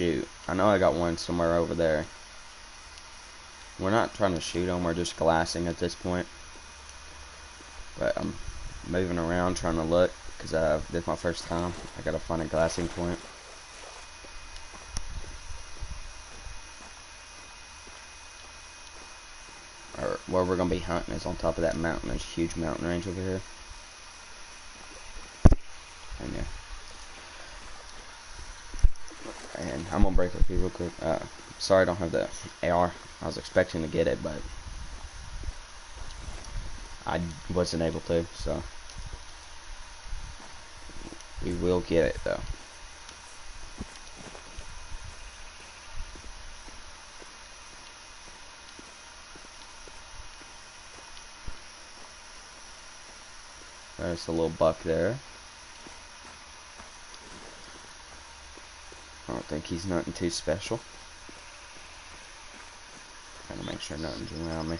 shoot. I know I got one somewhere over there. We're not trying to shoot them, we're just glassing at this point. But I'm moving around trying to look, because this is my first time. I gotta find a glassing point. Or where we're gonna be hunting is on top of that mountain. There's a huge mountain range over here. And yeah. And I'm gonna break a few real quick. Sorry I don't have the AR. I was expecting to get it, but I wasn't able to, so we will get it though. There's a little buck there. I don't think he's nothing too special. Trying to make sure nothing's around me.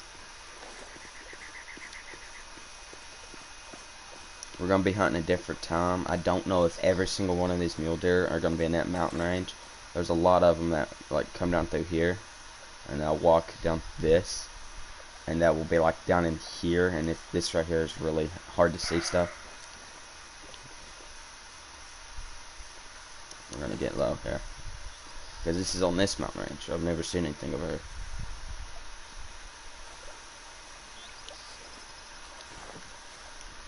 We're going to be hunting a different time. I don't know if every single one of these mule deer are going to be in that mountain range. There's a lot of them that like come down through here, and they'll walk down this, and that will be like down in here, and if this right here is really hard to see stuff. We're going to get low here, because this is on this mountain range. I've never seen anything over here.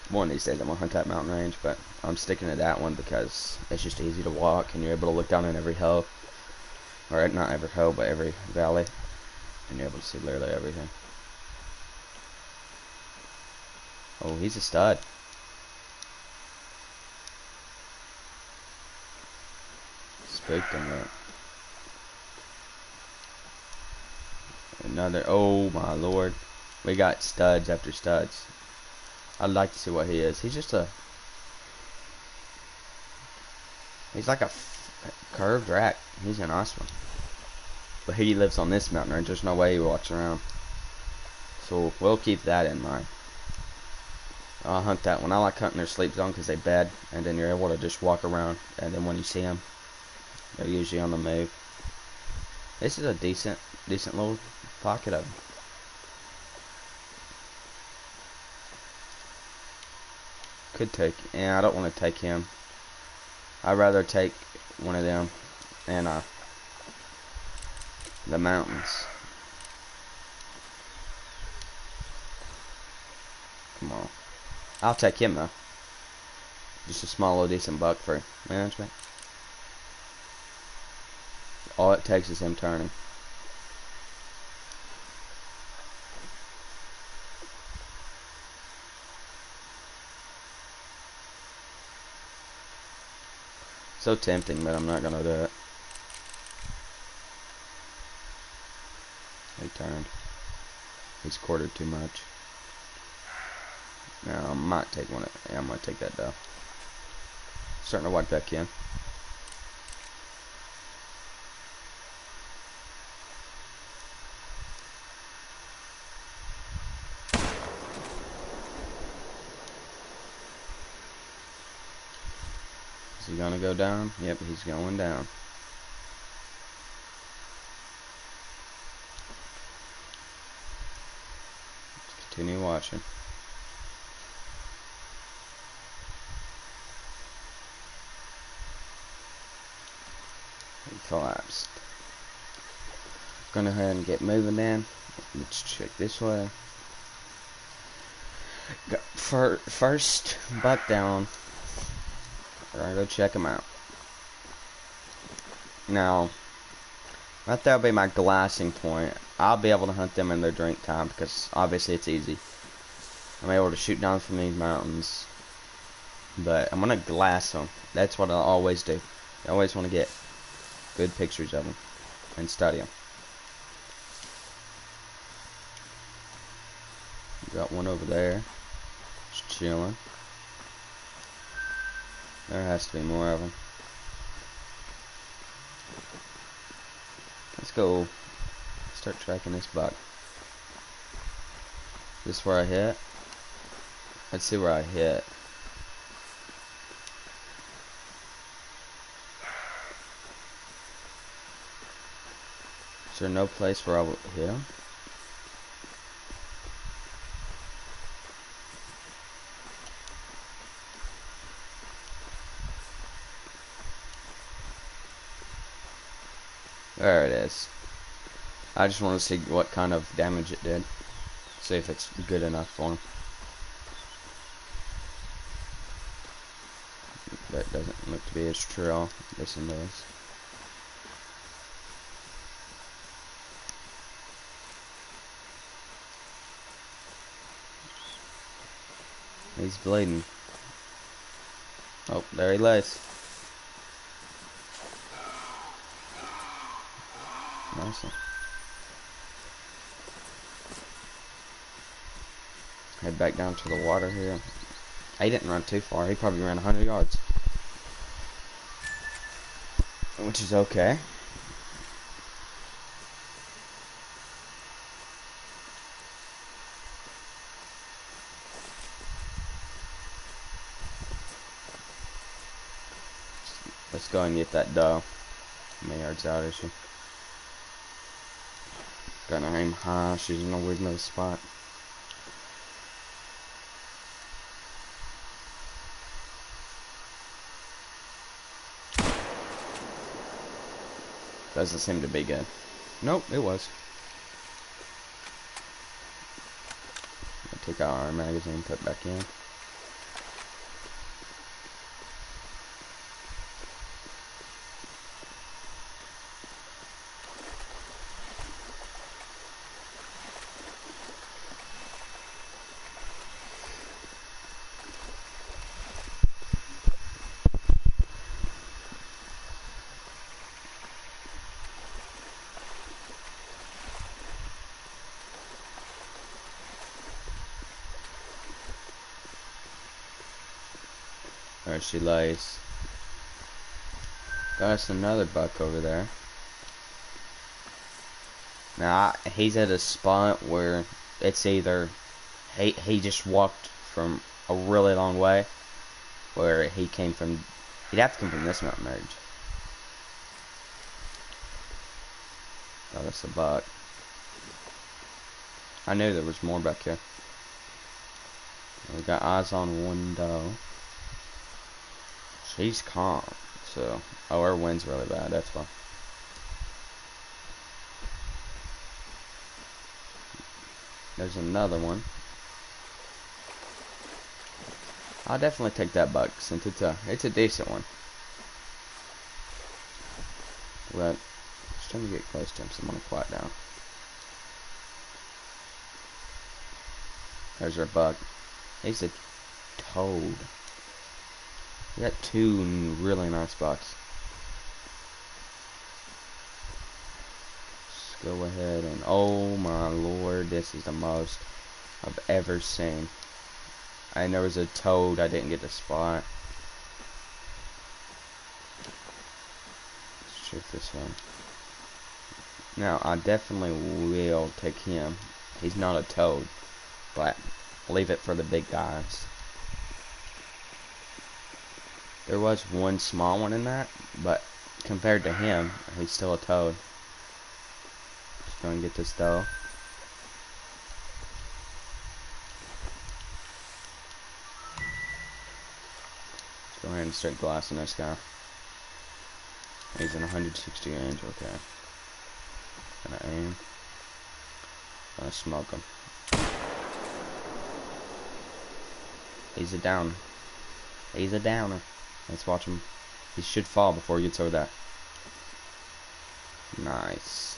One of these days I'm going to hunt that mountain range, but I'm sticking to that one because it's just easy to walk, and you're able to look down in every hill, or not every hill, but every valley, and you're able to see literally everything. Oh, he's a stud. Spooked him up. Another, oh my lord. We got studs after studs. I'd like to see what he is. He's just a... He's like a curved rat. He's a nice one. But he lives on this mountain range. There's no way he walks around. So we'll keep that in mind. I'll hunt that one. I like hunting their sleep zone because they bed. And then you're able to just walk around. And then when you see them, they're usually on the move. This is a decent little pocket of them. Could take, yeah, I don't want to take him. I'd rather take one of them and the mountains. Come on, I'll take him though. Just a small little decent buck for management. All it takes is him turning. So tempting, but I'm not gonna do it. He turned. He's quartered too much. Now I might take one. Yeah, I'm gonna take that down. Starting to wipe back in. Is he gonna go down? Yep, he's going down. Let's continue watching. He collapsed. Gonna go ahead and get moving then. Let's check this way. Got first buck down. We're gonna go check them out. Now, that'll be my glassing point. I'll be able to hunt them in their drink time because obviously it's easy. I'm able to shoot down from these mountains. But I'm gonna glass them. That's what I always do. I always want to get good pictures of them and study them. Got one over there, just chilling. There has to be more of them. Let's go start tracking this buck. Is this where I hit? Let's see where I hit. Is there no place where I would hit him? There it is. I just want to see what kind of damage it did. See if it's good enough for him. That doesn't look to be as true. This one does. He's bleeding. Oh, there he lays. Nice one. Head back down to the water here. He didn't run too far. He probably ran 100 yards. Which is okay. Let's go and get that doe. How many yards out is she? Gonna aim high. She's in a weird little spot. Doesn't seem to be good. Nope, it was. I took out our magazine, put it back in. There she lays. Got us another buck over there. Now, he's at a spot where it's either he just walked from a really long way, where he came from. He'd have to come from this mountain range. Got us a buck. I knew there was more back here. We got eyes on one doe. She's calm, so her wind's really bad. That's why. There's another one. I'll definitely take that buck since it's a decent one. But just trying to get close to him, so I'm gonna quiet down. There's our buck. He's a toad. We got two really nice bucks. Let's go ahead and oh my lord, this is the most I've ever seen. And there was a toad I didn't get to spot. Let's check this one. Now I definitely will take him. He's not a toad, but leave it for the big guys. There was one small one in that, but compared to him, he's still a toad. Just go and get this doe. Let's go ahead and start glassing this guy. He's in 160 range, okay. Gonna aim. Gonna smoke him. He's a down. He's a downer. Let's watch him. He should fall before he gets over that. Nice.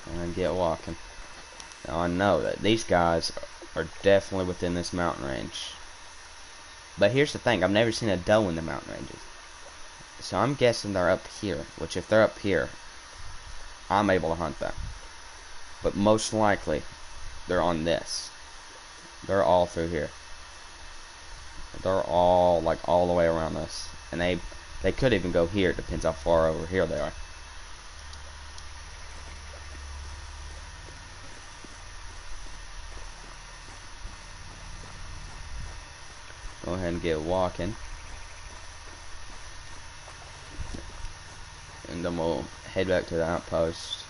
And get walking. Now I know that these guys are definitely within this mountain range. But here's the thing, I've never seen a doe in the mountain ranges. So I'm guessing they're up here, which if they're up here, I'm able to hunt them. But most likely, they're on this. They're all through here. They're all like all the way around us, and they could even go here. It depends how far over here they are. Go ahead and get walking, and then we'll head back to the outpost.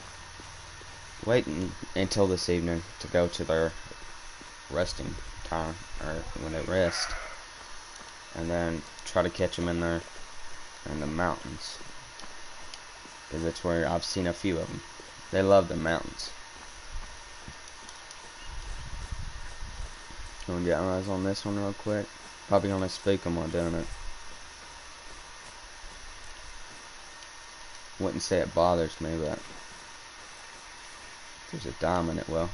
waiting until this evening to go to their resting time, or when they rest, and then try to catch them in there in the mountains, because that's where I've seen a few of them. They love the mountains. I'm gonna get eyes on this one real quick. Probably gonna spook them while doing it. Wouldn't say it bothers me, but if there's a diamond, it will.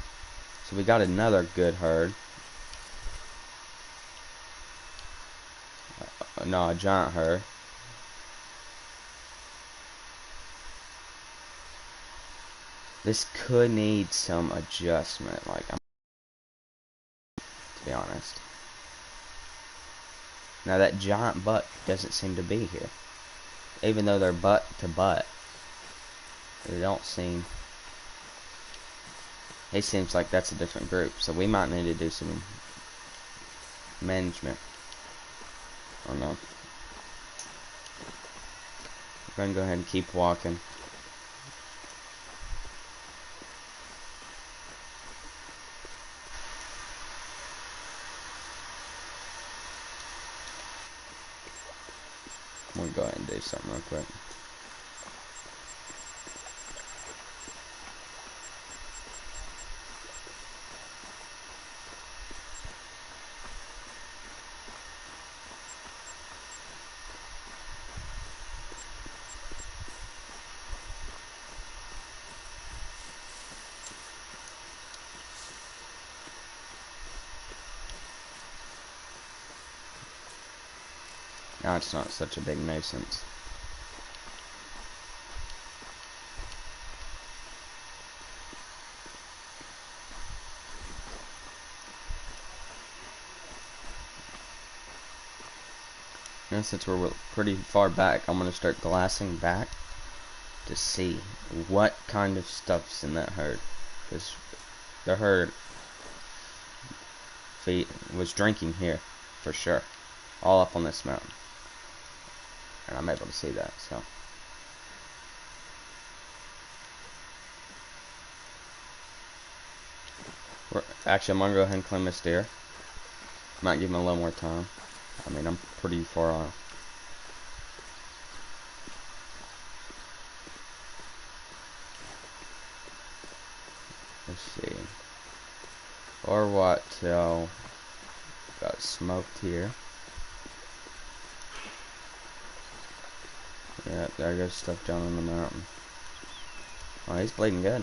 So we got another good herd. No, a giant herd. This could need some adjustment, like, to be honest. Now that giant buck doesn't seem to be here. Even though they're butt to butt, they don't seem... It seems like that's a different group, so we might need to do some management. Or no. We're gonna go ahead and keep walking. I'm gonna go ahead and do something real quick. Now it's not such a big nuisance. Now since we're pretty far back, I'm going to start glassing back to see what kind of stuff's in that herd. Because the herd was drinking here, for sure. All up on this mountain. And I'm able to see that, so. Actually, I'm going to go ahead and claim this deer. Might give him a little more time. I mean, I'm pretty far off. Let's see. Or what till got smoked here. Yeah, there goes stuff down on the mountain. Oh, he's bleeding good.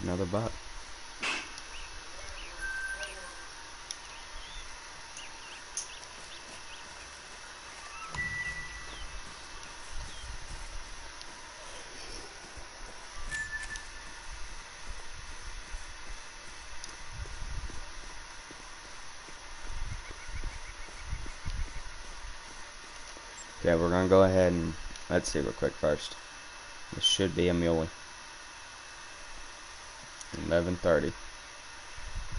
Another buck. Okay, we're gonna go ahead and let's see real quick first. This should be a muley. 11:30.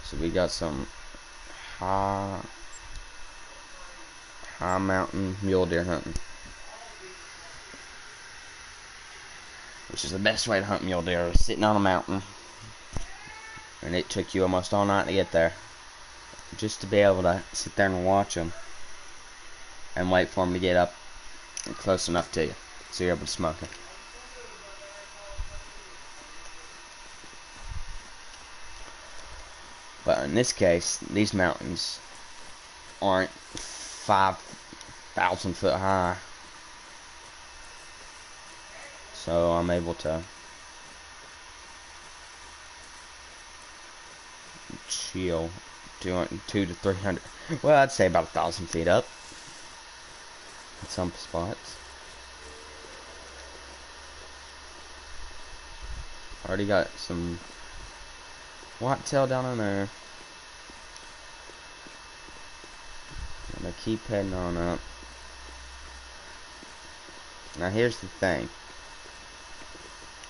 So we got some high mountain mule deer hunting, which is the best way to hunt mule deer, sitting on a mountain. And it took you almost all night to get there, just to be able to sit there and watch them and wait for them to get up close enough to you so you're able to smoke them. But in this case, these mountains aren't 5,000 foot high, so I'm able to chill 200 to 300. Well, I'd say about 1,000 feet up in some spots. Already got some whitetail down in there. I'm gonna keep heading on up. Now here's the thing.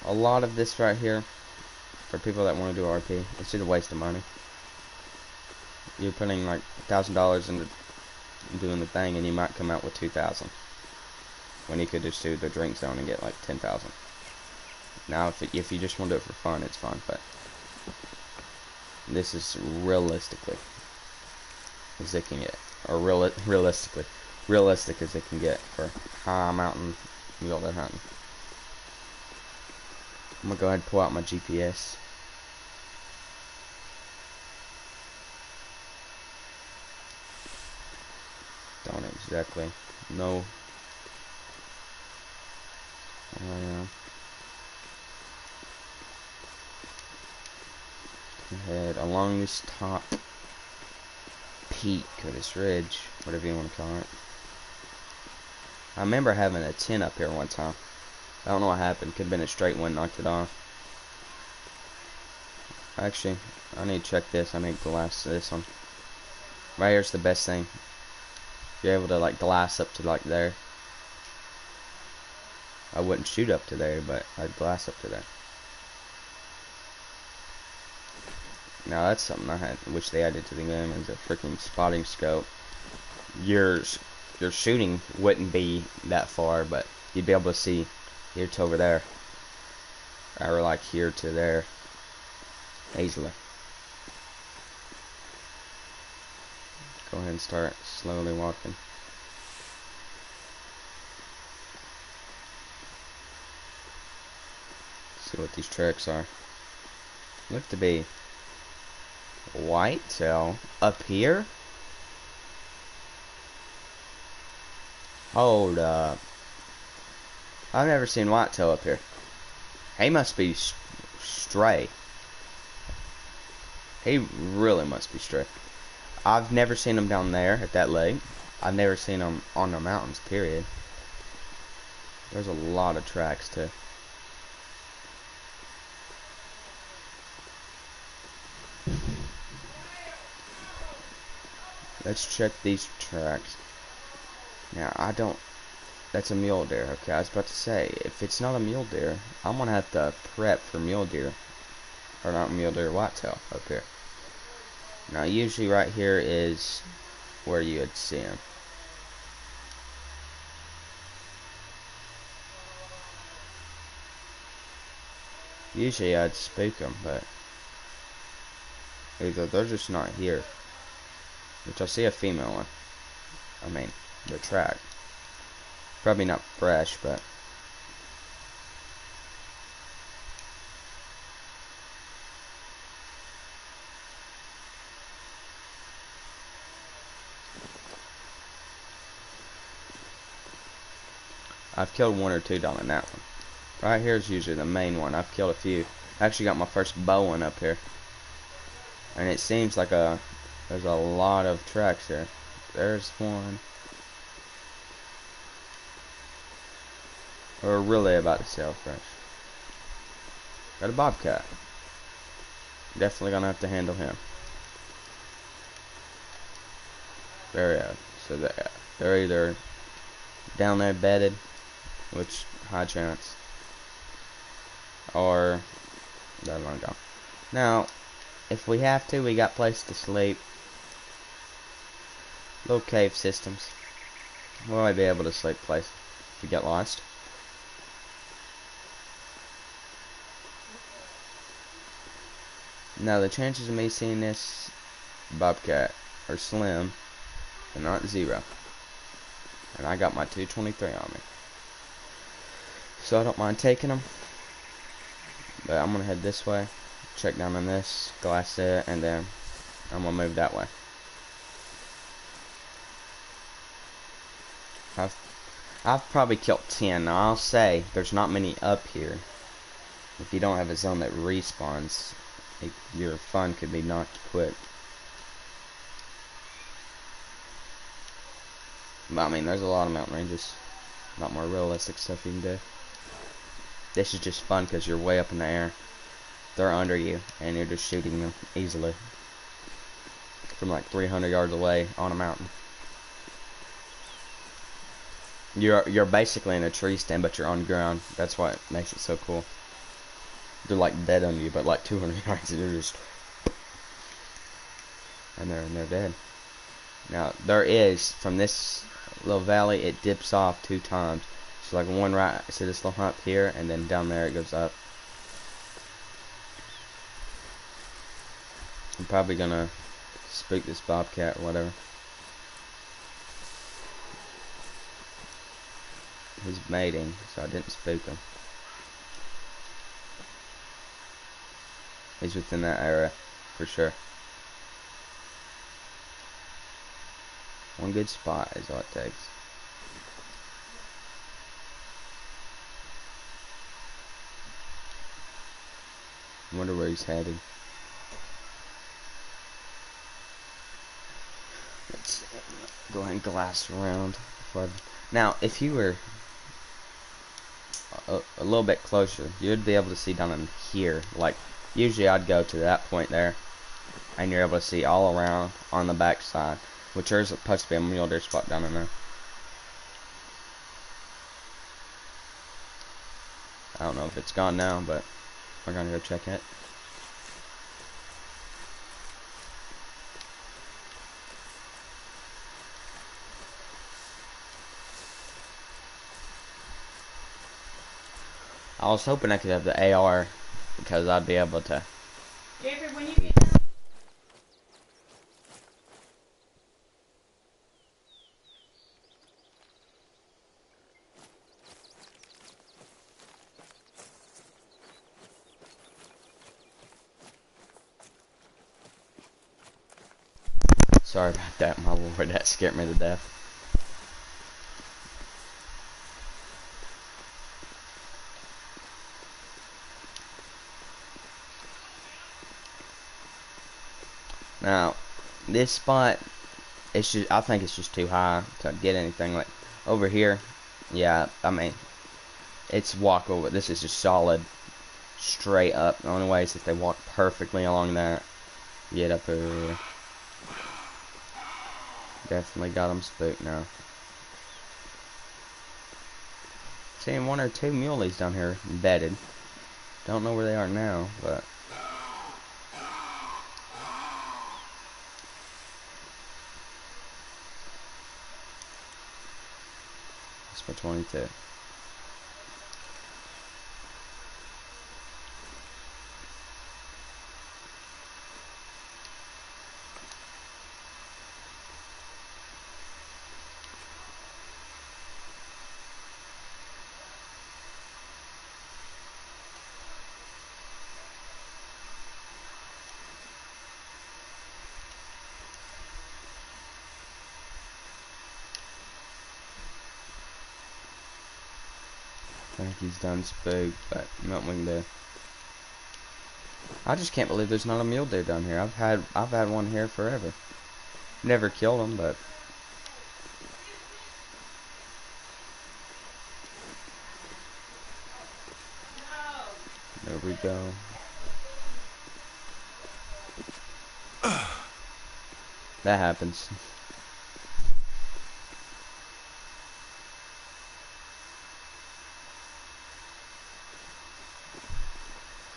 A lot of this right here, for people that want to do RP, it's just a waste of money. you're putting like $1,000 into doing the thing, and you might come out with 2,000. When you could just do the drink zone and get like 10,000. Now, if you just want to do it for fun, it's fun, but this is realistically as it can get, or realistic as it can get for high mountain mule deer hunting. I'm gonna go ahead and pull out my GPS. Don't exactly know where I am. Head along this top peak or this ridge, whatever you want to call it. I remember having a tent up here one time. I don't know what happened. Could have been a straight wind knocked it off. Actually, I need to check this. I need to glass this one. Right here's the best thing. You're able to like glass up to like there. I wouldn't shoot up to there, but I'd glass up to there. Now that's something I wish they added to the game, is a freaking spotting scope. Your shooting wouldn't be that far, but you'd be able to see here to over there, or like here to there, easily. Go ahead and start slowly walking. See what these tracks are. Look to be whitetail up here. Hold up. I've never seen whitetail up here. He must be stray. He really must be stray. I've never seen him down there at that lake. I've never seen him on the mountains, period. There's a lot of tracks too. Let's check these tracks. Now, that's a mule deer. Okay, I was about to say, if it's not a mule deer, I'm gonna have to prep for mule deer. Or not mule deer, whitetail up here. Now, usually right here is where you would see them. Usually I'd spook them, but either they're just not here. Which I see a female one. I mean, the track. Probably not fresh, but I've killed one or two down in that one. Right here is usually the main one. I've killed a few. I actually got my first bow one up here. And it seems like there's a lot of tracks here. There's one. We're really about to sell fresh. Got a bobcat. Definitely gonna have to handle him. Very odd. So they're either down there bedded, which high chance, or they're gonna go. Now, if we have to, we got place to sleep. Little cave systems. We might be able to sleep place if we get lost. Now the chances of me seeing this bobcat are slim, and not zero. And I got my 223 on me, so I don't mind taking them. But I'm gonna head this way, check down on this, glass it, and then I'm gonna move that way. I've probably killed 10. Now I'll say there's not many up here. If you don't have a zone that respawns, your fun could be knocked quick. But I mean, there's a lot of mountain ranges, a lot more realistic stuff you can do. This is just fun because you're way up in the air. They're under you, and you're just shooting them easily from like 300 yards away on a mountain. You're basically in a tree stand, but you're on ground. That's what makes it so cool. They're like dead on you, but like 200 yards, and you're just. and they're dead. Now there is, from this little valley, it dips off 2 times. So like one right, see this little hump here, and then down there it goes up. I'm probably gonna spook this bobcat or whatever. He's mating, so I didn't spook him. He's within that area, for sure. One good spot is all it takes. I wonder where he's headed. Let's go ahead and glass around. Now, if you were a little bit closer, you'd be able to see down in here. Like, usually I'd go to that point there, and you're able to see all around on the back side, which there's supposed to be a mule deer spot down in there. I don't know if it's gone now, but we're gonna go check it. I was hoping I could have the AR because I'd be able to. Jeffrey, when you get done. Sorry about that, my lord. That scared me to death. Now, this spot, it's just, I think it's just too high to get anything. Like over here, yeah, I mean, it's walkable. This is just solid, straight up. The only way is if they walk perfectly along that. Get up here. Definitely got them spooked now. Seeing 1 or 2 muleys down here embedded. Don't know where they are now, but. It's for 22. I think he's done spooked, but nothing we can do. I just can't believe there's not a mule deer down here. I've had one here forever. Never killed him, but there we go. That happens.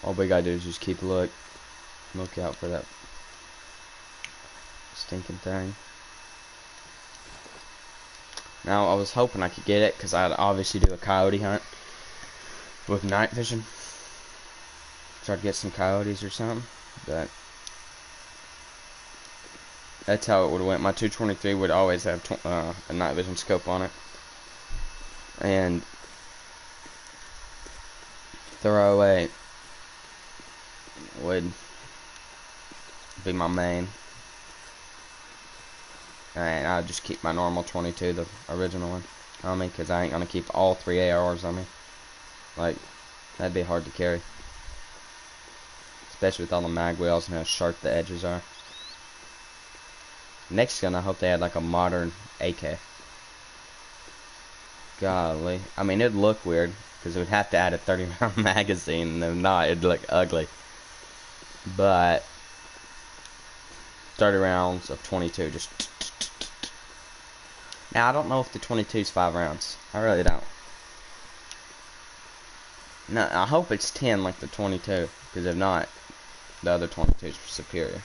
All we gotta do is just keep a look out for that stinking thing. Now I was hoping I could get it because I'd obviously do a coyote hunt with night vision. Try to get some coyotes or something, but that's how it would have went. My 223 would always have a night vision scope on it, and 308 would be my main, and I'll just keep my normal 22, the original one, on me, because I ain't gonna keep all 3 ARs on me. Like, that'd be hard to carry, especially with all the mag wheels and how sharp the edges are. Next gun, I hope they had like a modern AK. Golly, I mean, it'd look weird because it would have to add a 30-round magazine, and if not, it'd look ugly. But 30 rounds of 22, just. Now I don't know if the 22 is 5 rounds. I really don't. No, I hope it's 10 like the 22, because if not, the other 22 is superior.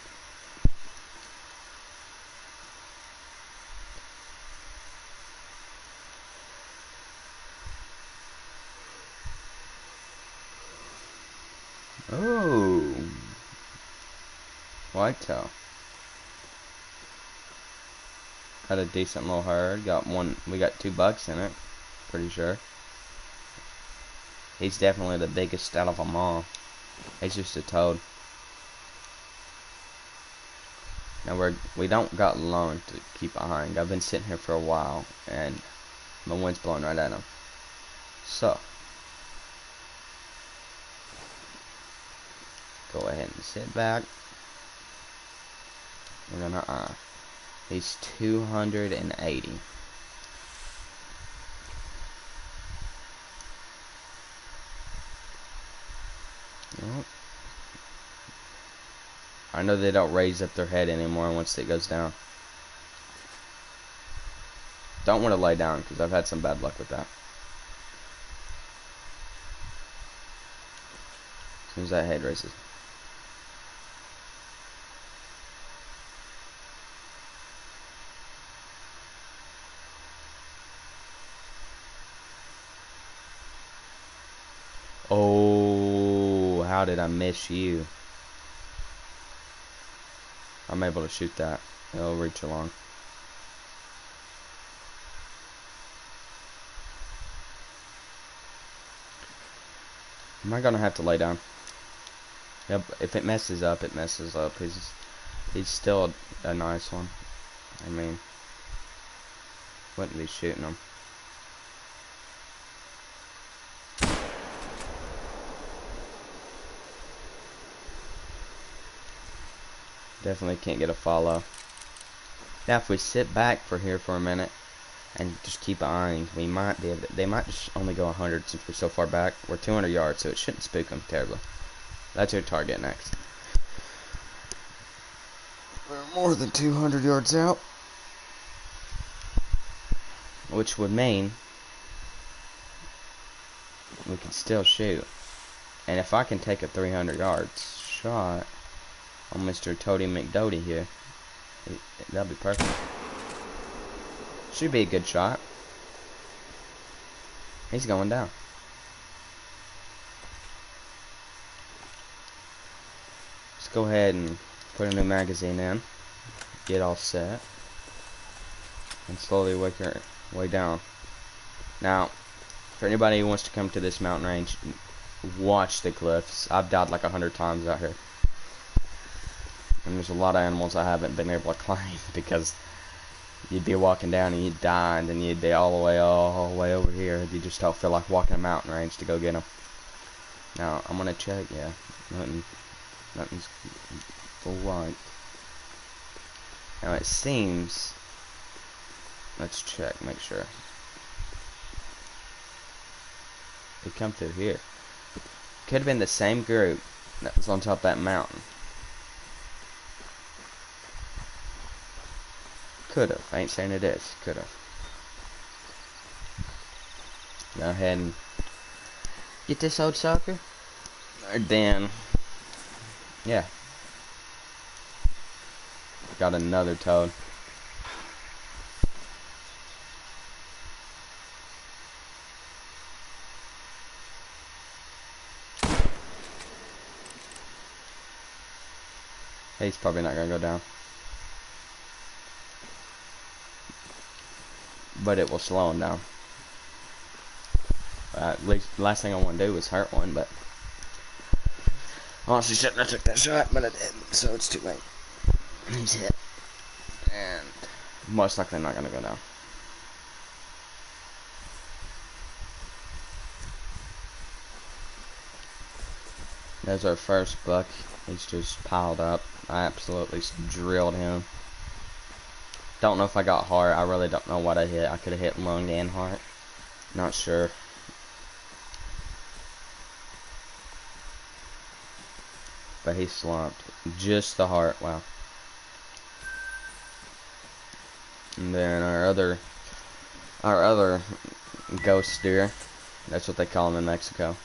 Whitetail. Got a decent little herd. We got 2 bucks in it. Pretty sure. He's definitely the biggest out of them all. He's just a toad. Now we don't got long to keep behind. I've been sitting here for a while and the wind's blowing right at him. So go ahead and sit back. We're gonna he's 280. Well, I know they don't raise up their head anymore once it goes down. Don't want to lay down because I've had some bad luck with that. As soon as that head raises. Oh, how did I miss you? I'm able to shoot that. It'll reach along. Am I gonna have to lay down? Yep, if it messes up, it messes up. He's still a nice one. I mean, wouldn't be shooting him. Definitely can't get a follow. Now if we sit back for a minute and just keep eyeing, we might be able to, they might just only go 100 since we're so far back. We're 200 yards, so it shouldn't spook them terribly. That's your target next. We're more than 200 yards out, which would mean we can still shoot. And if I can take a 300 yards shot on Mr. Toady McDoty here, that'll be perfect. Should be a good shot. He's going down. Let's go ahead and put a new magazine in. Get all set. And slowly work our way down. Now, for anybody who wants to come to this mountain range, watch the cliffs. I've died like 100 times out here. And there's a lot of animals I haven't been able to climb because you'd be walking down and you'd die, and then you'd be all the way over here. You just don't feel like walking a mountain range to go get them. Now I'm gonna check. Yeah, nothing's full white. Now it seems. Let's check, make sure. They come through here. Could have been the same group that was on top of that mountain. Could have. I ain't saying it is. Could have. Go ahead and get this old sucker. And then, yeah. Got another toad. He's probably not gonna go down. But it will slow him down. At least the last thing I want to do is hurt one, but honestly shouldn't have took that shot, but I did, so it's too late. He's hit. And most likely not gonna go down. There's our first buck. He's just piled up. I absolutely drilled him. Don't know if I got heart. I really don't know what I hit. I could have hit lung and heart. Not sure. But he slumped. Just the heart. Wow. And then our other ghost deer. That's what they call them in Mexico.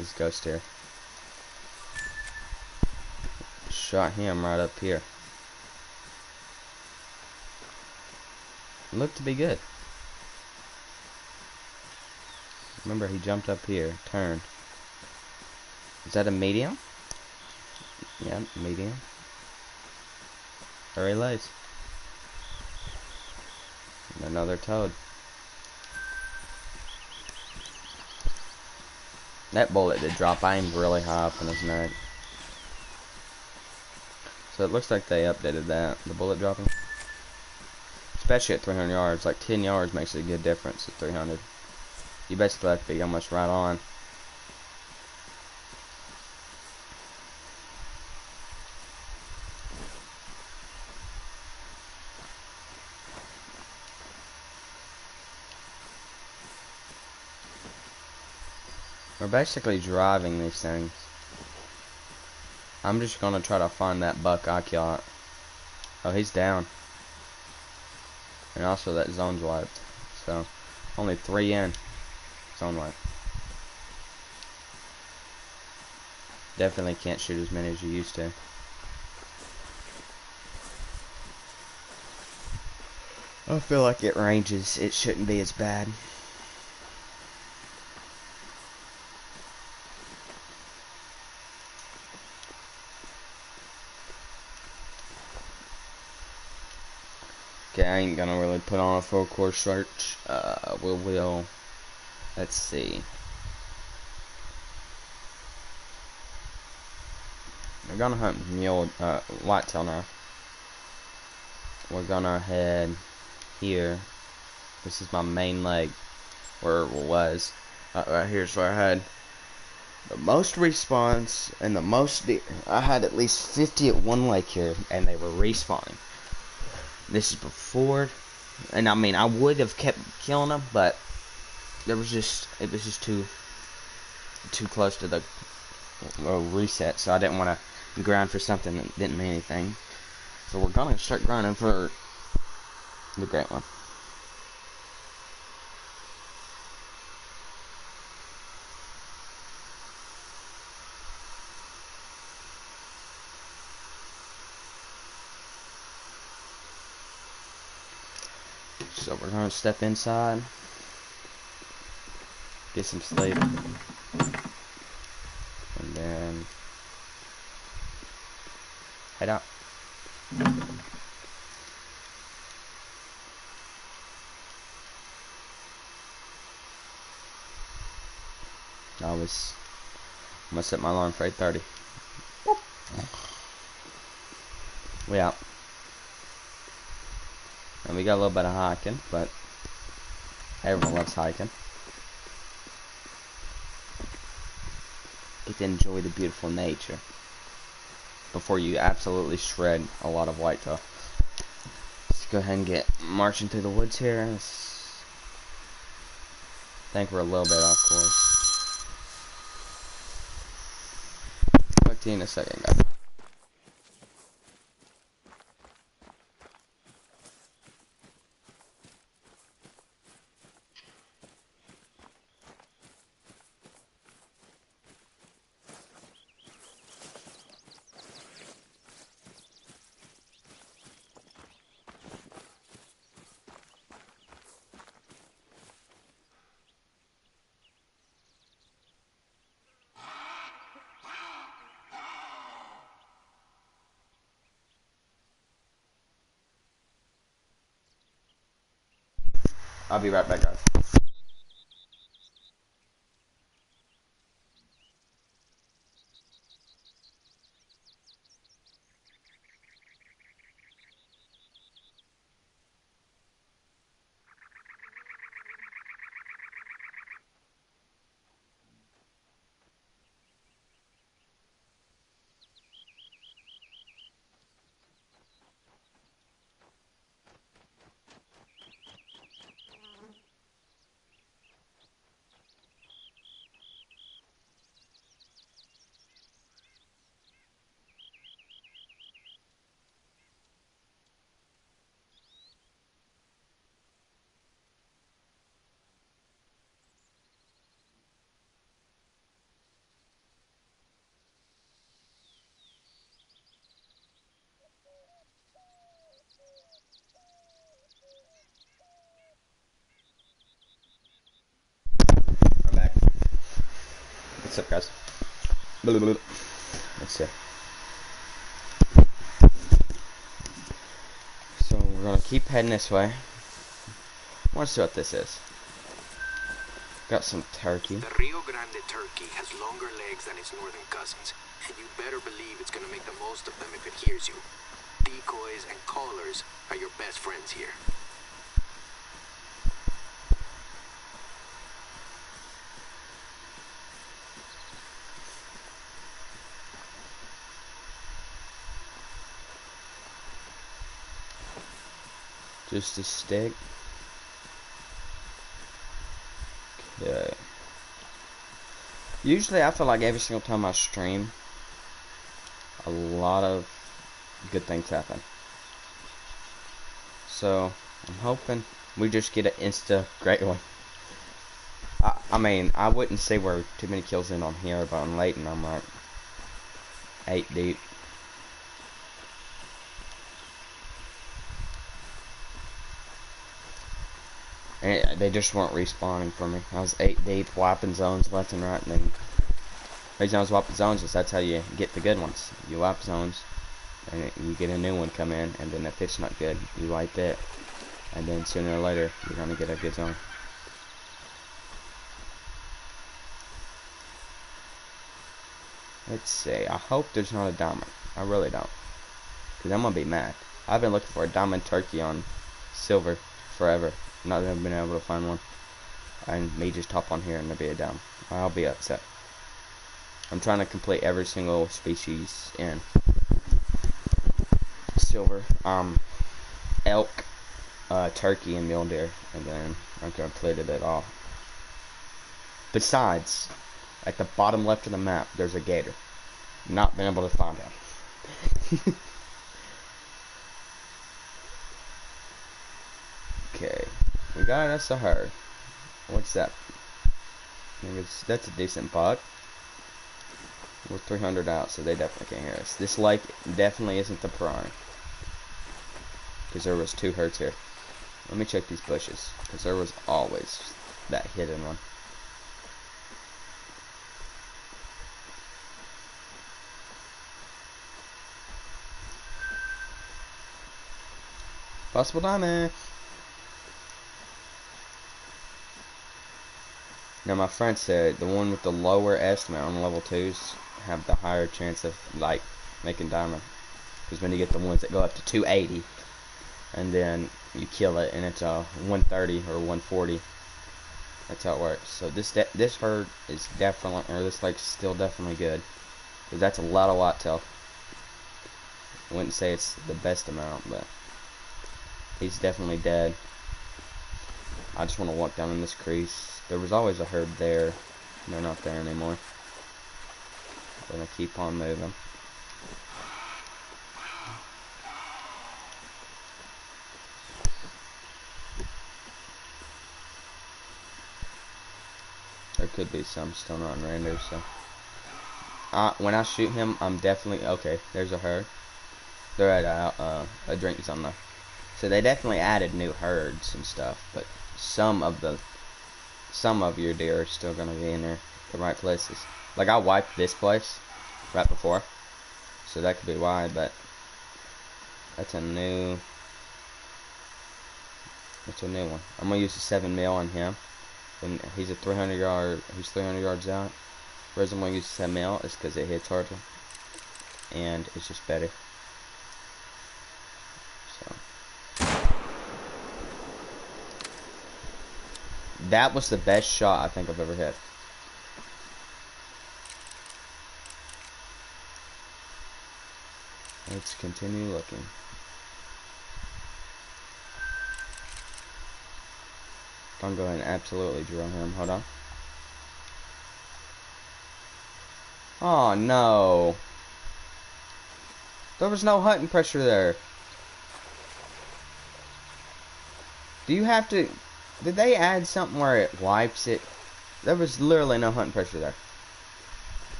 Is ghost deer. Shot him right up here. Looked to be good. Remember, he jumped up here, turned. Is that a medium? Yeah, medium. Hurry, lace. And another toad. That bullet did drop. I aimed really high up in his neck. So it looks like they updated that. The bullet dropping. Especially at 300 yards. Like 10 yards makes a good difference at 300. You basically have to be almost right on. We're basically driving these things. I'm just gonna try to find that buck I killed. Oh, he's down. And also that zone's wiped. So, only 3 in. Zone wiped. Definitely can't shoot as many as you used to. I feel like at ranges it shouldn't be as bad. Okay, I ain't gonna really put on a full course search. We'll let's see. We're gonna hunt mule, whitetail now. We're gonna head here. This is my main leg, where it was. Right here's where I had the most respawns and the most deer. I had at least 50 at one lake here, and they were respawning. This is before, and I mean I would have kept killing them, but it was just too close to the reset, so I didn't want to grind for something that didn't mean anything. So we're gonna start grinding for the great one. So we're gonna step inside, get some sleep, and then head out. I'm gonna set my alarm for 8:30. We out. And we got a little bit of hiking, but everyone loves hiking. Get to enjoy the beautiful nature before you absolutely shred a lot of whitetail. Let's go ahead and get marching through the woods here. I think we're a little bit off course. Talk to you in a second, guys. I'll be right back, guys. I'm back. What's up, guys? Let's see. gonna keep heading this way. I want to see what this is. Got some turkey. The Rio Grande turkey has longer legs than its northern cousins, and you better believe it's gonna make the most of them if it hears you. Decoys and callers are your best friends here. Just a stick. Okay. Usually I feel like every single time I stream, a lot of good things happen. So, I'm hoping we just get an insta great one. I mean, I wouldn't say we're too many kills in on here, but on Layton I'm like 8 deep. And they just weren't respawning for me. I was 8 deep, wiping zones left and right, and then the reason I was wiping zones is that's how you get the good ones. You wipe zones, and you get a new one come in, and then if it's not good, you wipe it, and then sooner or later, you're gonna get a good zone. Let's see, I hope there's not a diamond. I really don't, because I'm gonna be mad. I've been looking for a diamond turkey on silver forever. Not even been able to find one. And me just hop on here and there'll be a diamond. I'll be upset. I'm trying to complete every single species in silver. Elk, turkey, and mule deer. And then I completed it all. Besides, at the bottom left of the map, there's a gator. Not been able to find him. Okay. We got us a herd. What's that? I think that's a decent buck. We're 300 out, so they definitely can't hear us. This lake definitely isn't the prime, because there was 2 herds here. Let me check these bushes, because there was always that hidden one. Possible diamond. Now my friend said the one with the lower estimate on level 2s have the higher chance of like making diamond, because when you get the ones that go up to 280 and then you kill it and it's a 130 or 140, that's how it works. So this herd is definitely, or this lake's still definitely good, because that's a lot of whitetail. I wouldn't say it's the best amount, but he's definitely dead. I just want to walk down in this crease. There was always a herd there. They're not there anymore. Gonna keep on moving. There could be some still not in render, so. When I shoot him, I'm definitely, okay, there's a herd. They're at a drink zone though. So they definitely added new herds and stuff, but some of your deer are still gonna be in there, the right places. Like I wiped this place right before, so that could be why. But that's a new one. I'm gonna use the 7 mil on him, and he's a 300 yard. He's 300 yards out. The reason I'm gonna use the 7 mil is because it hits harder, and it's just better. So. That was the best shot I think I've ever hit. Let's continue looking. I'm going to absolutely drill him. Hold on. Oh no. There was no hunting pressure there. Do you have to... Did they add something where it wipes it? There was literally no hunting pressure there.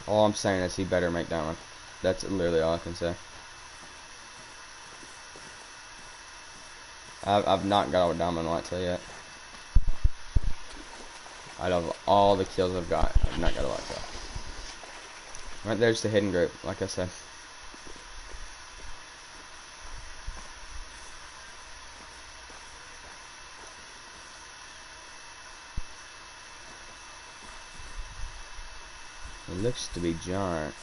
All I'm saying is he better make diamond. That's literally all I can say. I've not got a diamond whitetail yet. Out of all the kills I've got, I've not got a whitetail. Right there's the hidden group, like I said. looks to be giant.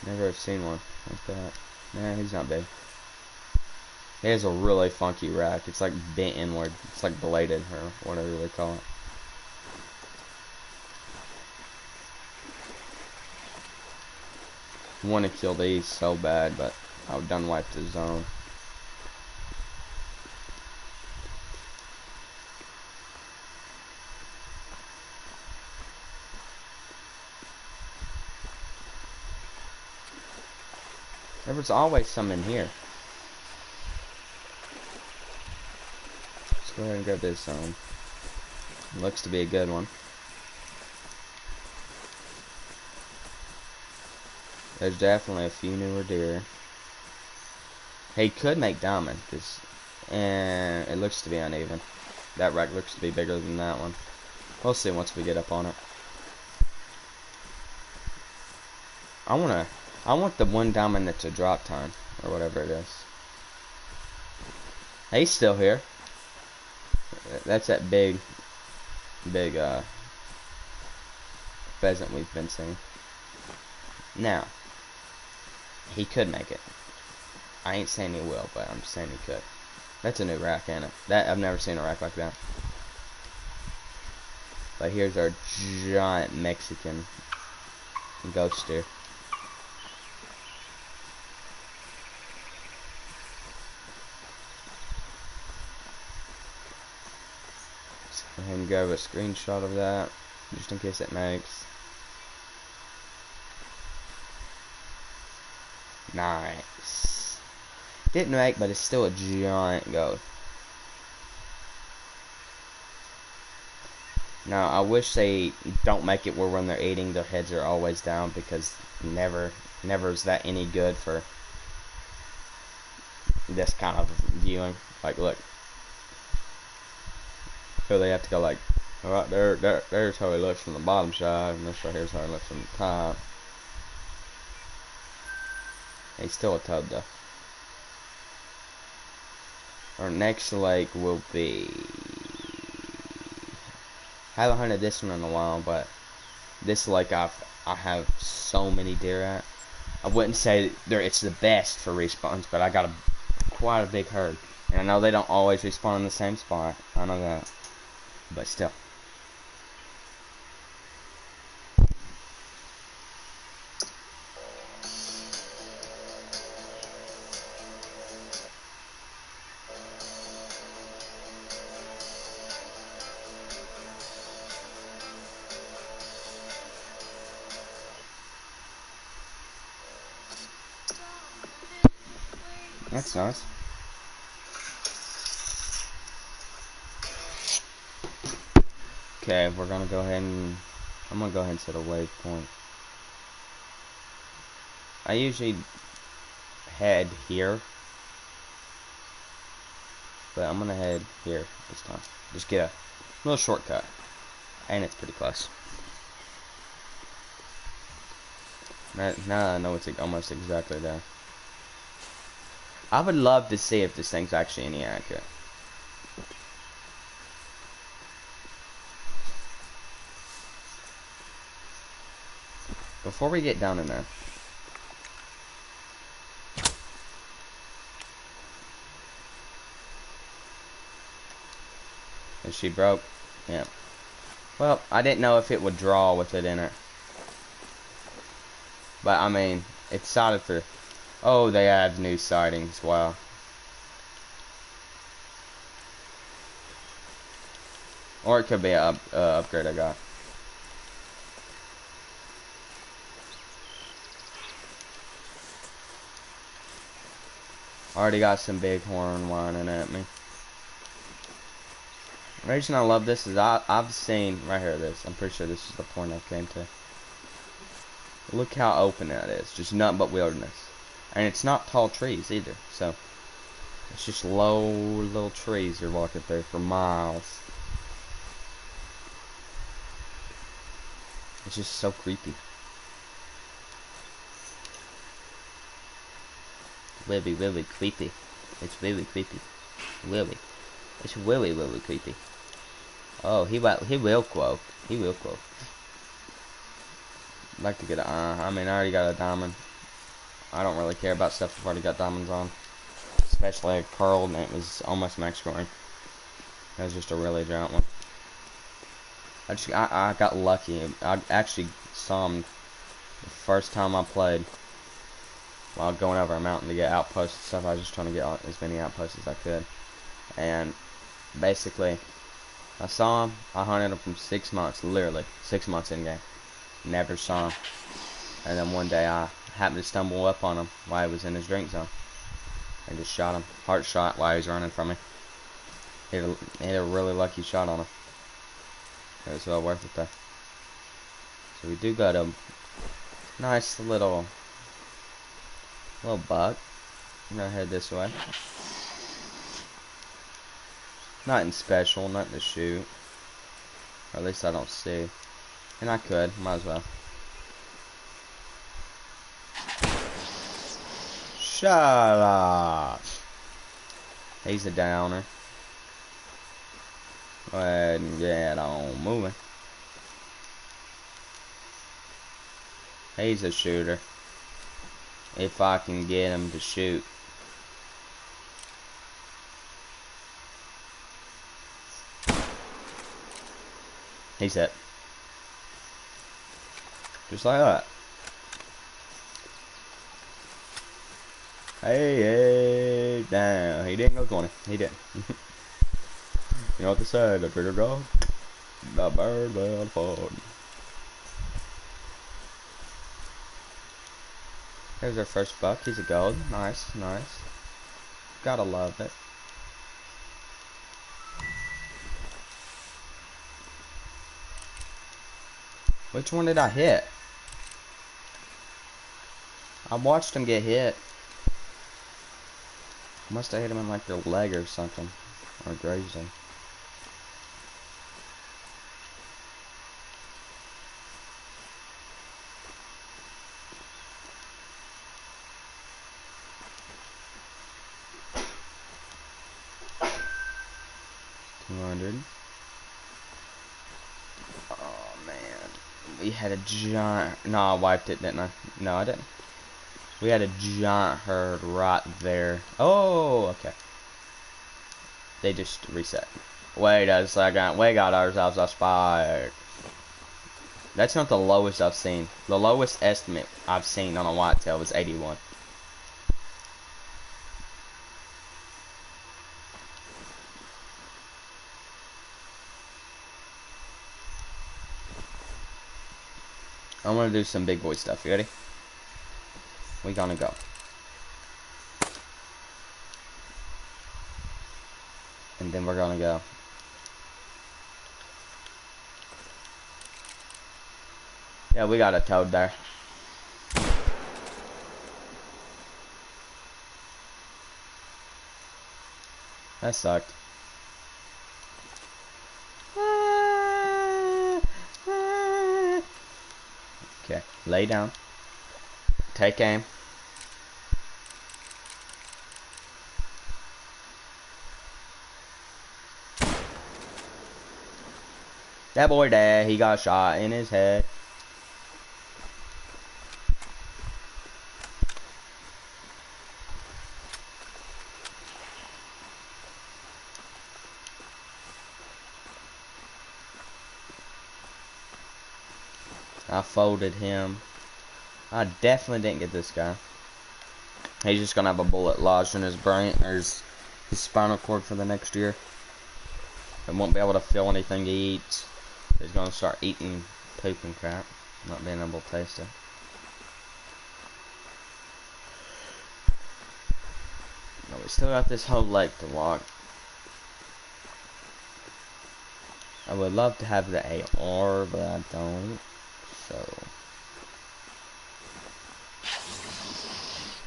Never have seen one like that. Nah, he's not big. He has a really funky rack. It's like bent inward. It's like bladed or whatever they call it. I want to kill these so bad, but I've done wiped the zone. There was always some in here. Let's go ahead and grab this zone. Looks to be a good one. There's definitely a few newer deer. He could make diamond, and it looks to be uneven. That rack looks to be bigger than that one. We'll see once we get up on it. I want the one diamond that's a drop time, or whatever it is. He's still here. That's that big pheasant we've been seeing. Now, he could make it. I ain't saying he will, but I'm saying he could. That's a new rack, ain't it? I've never seen a rack like that. But here's our giant Mexican ghost deer. Let's go ahead and grab a screenshot of that, just in case it makes. Nice. Didn't make, but it's still a giant goat. Now, I wish they don't make it where when they're eating, their heads are always down, because never is that any good for this kind of viewing. Like, look. So they have to go like, right there's how he looks from the bottom side, and this right here's how he looks from the top. He's still a tub though. Our next lake will be... I haven't hunted this one in a while, but this lake I have so many deer at. I wouldn't say it's the best for respawns, but I got quite a big herd. And I know they don't always respawn in the same spot. I know that. But still. That's nice. Okay, we're gonna go ahead and... I'm gonna go ahead and set a waypoint. I usually head here, but I'm gonna head here this time. Just get a little shortcut. And it's pretty close. Now I know it's almost exactly there. I would love to see if this thing's actually any accurate. Before we get down in there, is she broke? Yeah. Well, I didn't know if it would draw with it in it. But I mean, it's sighted through. Oh, they have new sightings. Wow. Or it could be an upgrade I got. Already got some bighorn whining at me. The reason I love this is I've seen right here this. I'm pretty sure this is the point I came to. Look how open that is. Just nothing but wilderness. And it's not tall trees either. So it's just low little trees you're walking through for miles. It's just so creepy. Really creepy. It's really creepy. Really. It's really creepy. Oh, he will quote. He will quote. like to get a, I mean, I already got a diamond. I don't really care about stuff I've already got diamonds on. Especially a Pearl, and it was almost max scoring. That was just a really giant one. I got lucky. I actually saw him the first time I played. While going over a mountain to get outposts and stuff, I was just trying to get as many outposts as I could. And basically, I saw him. I hunted him from 6 months, literally 6 months in game. Never saw him. And then one day I happened to stumble up on him while he was in his drink zone. And just shot him. Heart shot while he was running from me. Hit a really lucky shot on him. It was well worth it though. So we do got a nice little buck. I'm gonna head this way. Nothing special, nothing to shoot. Or at least I don't see. And I could, might as well. Shut up! He's a downer. Go ahead and get on moving. He's a shooter. If I can get him to shoot. He's hit. Just like that. Hey, down. He didn't go 20. He didn't. You know what they say, the trigger goes, the bird will fall. There's our first buck. He's a gold. Nice, nice. Gotta love it. Which one did I hit? I watched him get hit. Must have hit him in like their leg or something. Or grazed him. Oh man, we had a giant. No, I wiped it, didn't I? No, I didn't. We had a giant herd right there. Oh, okay. They just reset. Wait a second. We got ourselves a spike. That's not the lowest I've seen. The lowest estimate I've seen on a whitetail was 81. I'm gonna do some big boy stuff. You ready? We gonna go. And then we're gonna go. Yeah, we got a toad there. That sucked. Okay, lay down. Take aim. That boy there, he got shot in his head. I folded him. I definitely didn't get this guy. He's just gonna have a bullet lodged in his brain or his spinal cord for the next year. And won't be able to feel anything he eats. He's gonna start eating poop and crap, not being able to taste it. But we still got this whole lake to walk. I would love to have the AR, but I don't. So,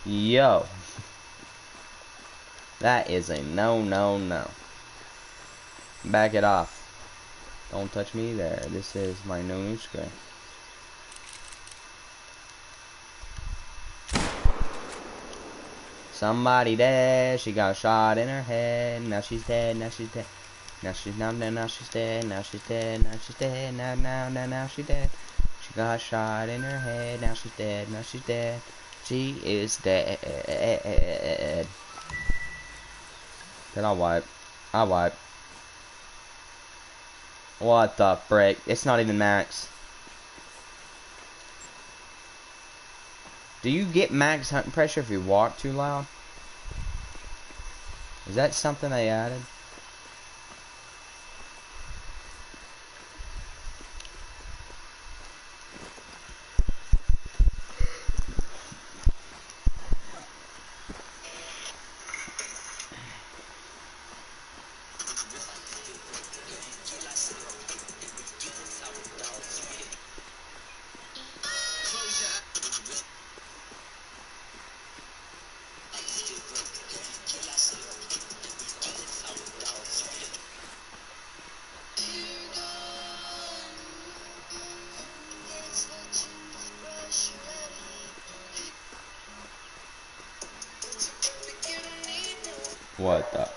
yo, that is a no, no, no. Back it off. Don't touch me there. This is my no screen. Somebody there. She got shot in her head. Now she's dead. Now she's dead. Now she's dead. Now she's dead. Now she's dead. Now she's dead. Now she's dead. She Got shot in her head. Now she's dead. Now she's dead. She is dead. Then I'll wipe. I'll wipe. What the frick? It's not even max. Do you get max hunting pressure if you walk too loud? Is that something they added? What the?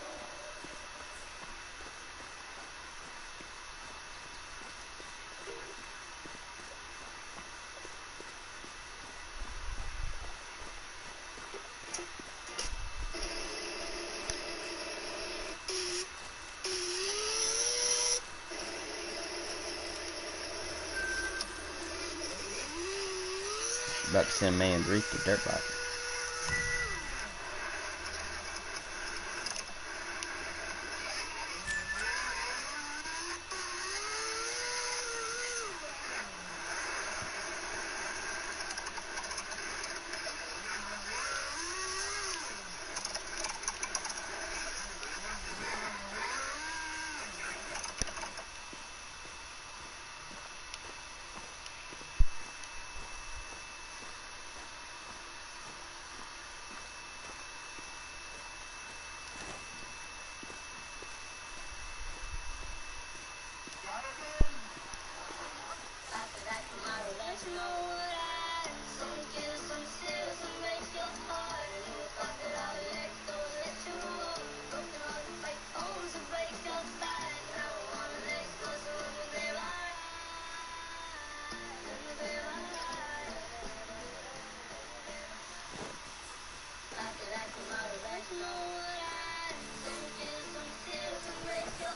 About to send me and Reef to dirt bike.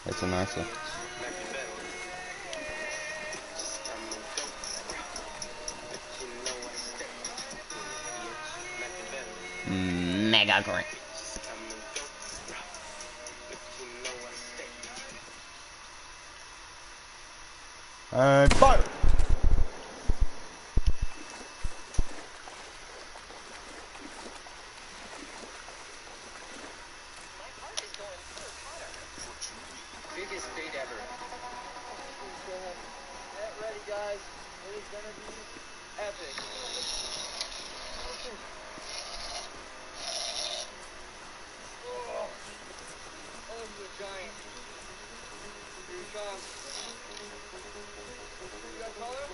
That's a nice one. Mega great. And fire! Biggest date ever. Get ready, guys. It is gonna be epic. Oh, this is a giant. Here he comes. You got color?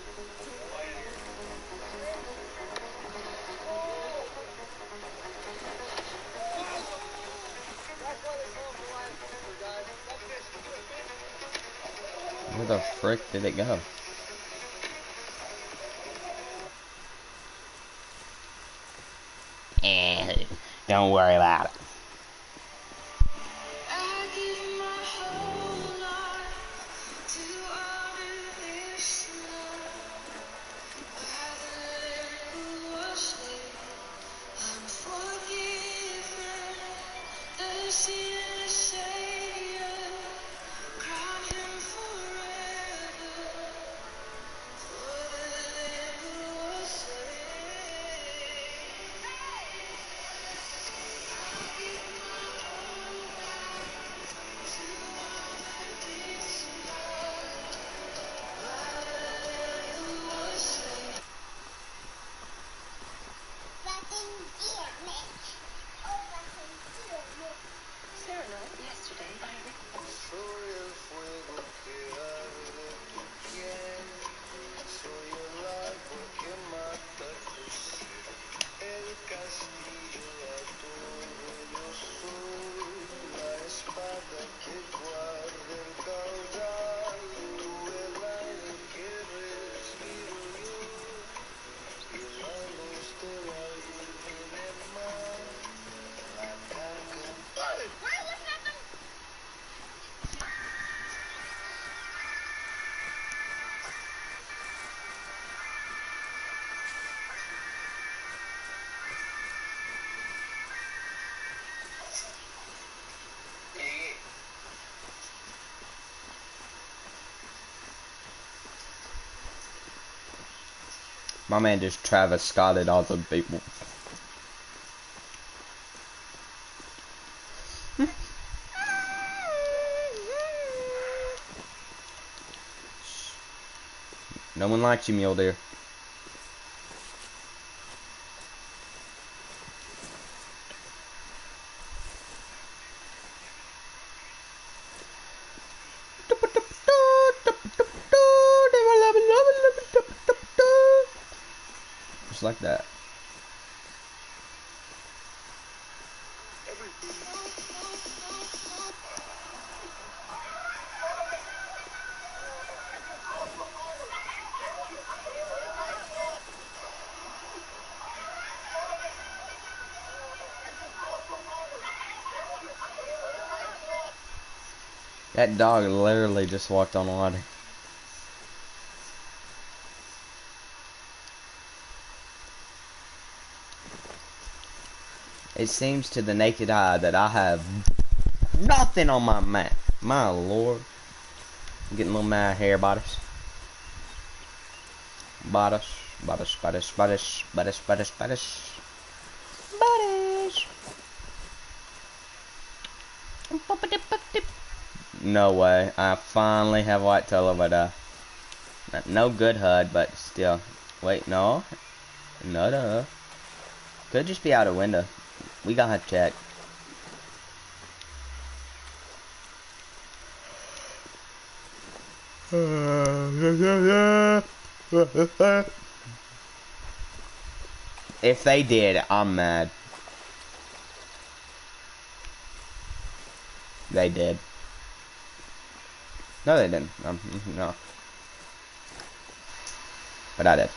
That's why they call him the lion keeper, guys. That fish. Where the frick did it go? Don't worry about it. My man just Travis Scotted all the people. No one likes you, mule deer. Just like that. That dog literally just walked on water. It seems to the naked eye that I have nothing on my map. My lord. I'm getting a little mad hair bodies. Bodies. Bodies. Bodies. Bodies. Bodies. Bodies. Bodies. Bodies. No way. I finally have whitetail over there. No good HUD, but still. Wait, no. No. Could just be out a window. We gotta check. If they did, I'm mad. They did. No, they didn't. No. But I did.